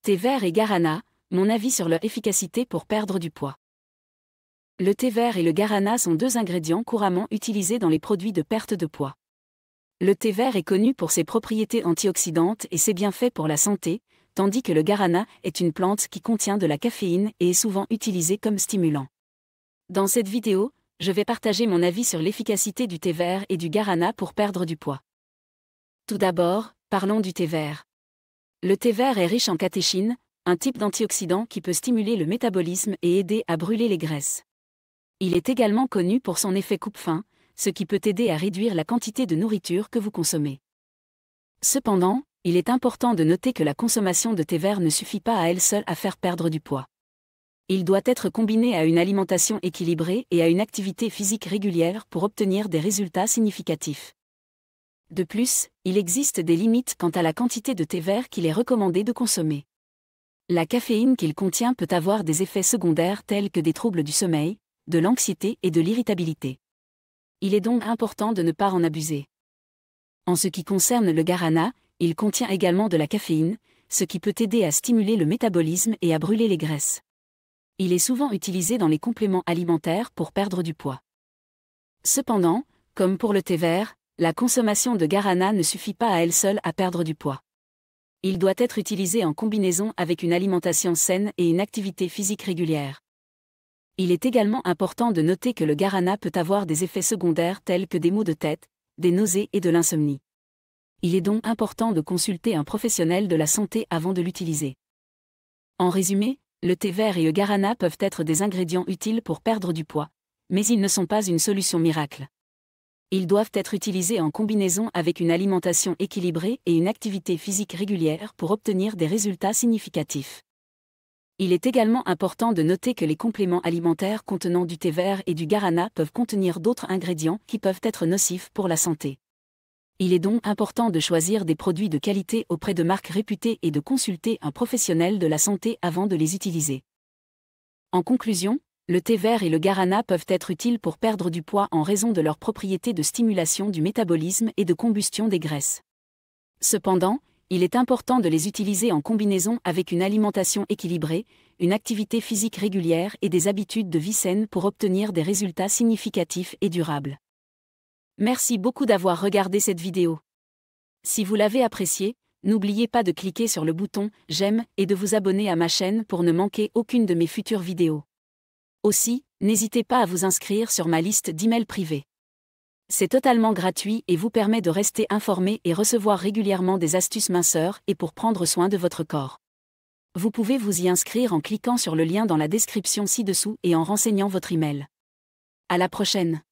Thé vert et guarana, mon avis sur leur efficacité pour perdre du poids. Le thé vert et le guarana sont deux ingrédients couramment utilisés dans les produits de perte de poids. Le thé vert est connu pour ses propriétés antioxydantes et ses bienfaits pour la santé, tandis que le guarana est une plante qui contient de la caféine et est souvent utilisée comme stimulant. Dans cette vidéo, je vais partager mon avis sur l'efficacité du thé vert et du guarana pour perdre du poids. Tout d'abord, parlons du thé vert. Le thé vert est riche en catéchine, un type d'antioxydant qui peut stimuler le métabolisme et aider à brûler les graisses. Il est également connu pour son effet coupe-faim, ce qui peut aider à réduire la quantité de nourriture que vous consommez. Cependant, il est important de noter que la consommation de thé vert ne suffit pas à elle seule à faire perdre du poids. Il doit être combiné à une alimentation équilibrée et à une activité physique régulière pour obtenir des résultats significatifs. De plus, il existe des limites quant à la quantité de thé vert qu'il est recommandé de consommer. La caféine qu'il contient peut avoir des effets secondaires tels que des troubles du sommeil, de l'anxiété et de l'irritabilité. Il est donc important de ne pas en abuser. En ce qui concerne le guarana, il contient également de la caféine, ce qui peut aider à stimuler le métabolisme et à brûler les graisses. Il est souvent utilisé dans les compléments alimentaires pour perdre du poids. Cependant, comme pour le thé vert, la consommation de guarana ne suffit pas à elle seule à perdre du poids. Il doit être utilisé en combinaison avec une alimentation saine et une activité physique régulière. Il est également important de noter que le guarana peut avoir des effets secondaires tels que des maux de tête, des nausées et de l'insomnie. Il est donc important de consulter un professionnel de la santé avant de l'utiliser. En résumé, le thé vert et le guarana peuvent être des ingrédients utiles pour perdre du poids, mais ils ne sont pas une solution miracle. Ils doivent être utilisés en combinaison avec une alimentation équilibrée et une activité physique régulière pour obtenir des résultats significatifs. Il est également important de noter que les compléments alimentaires contenant du thé vert et du guarana peuvent contenir d'autres ingrédients qui peuvent être nocifs pour la santé. Il est donc important de choisir des produits de qualité auprès de marques réputées et de consulter un professionnel de la santé avant de les utiliser. En conclusion, le thé vert et le guarana peuvent être utiles pour perdre du poids en raison de leurs propriétés de stimulation du métabolisme et de combustion des graisses. Cependant, il est important de les utiliser en combinaison avec une alimentation équilibrée, une activité physique régulière et des habitudes de vie saines pour obtenir des résultats significatifs et durables. Merci beaucoup d'avoir regardé cette vidéo. Si vous l'avez appréciée, n'oubliez pas de cliquer sur le bouton « J'aime » et de vous abonner à ma chaîne pour ne manquer aucune de mes futures vidéos. Aussi, n'hésitez pas à vous inscrire sur ma liste d'emails privés. C'est totalement gratuit et vous permet de rester informé et recevoir régulièrement des astuces minceurs et pour prendre soin de votre corps. Vous pouvez vous y inscrire en cliquant sur le lien dans la description ci-dessous et en renseignant votre email. À la prochaine.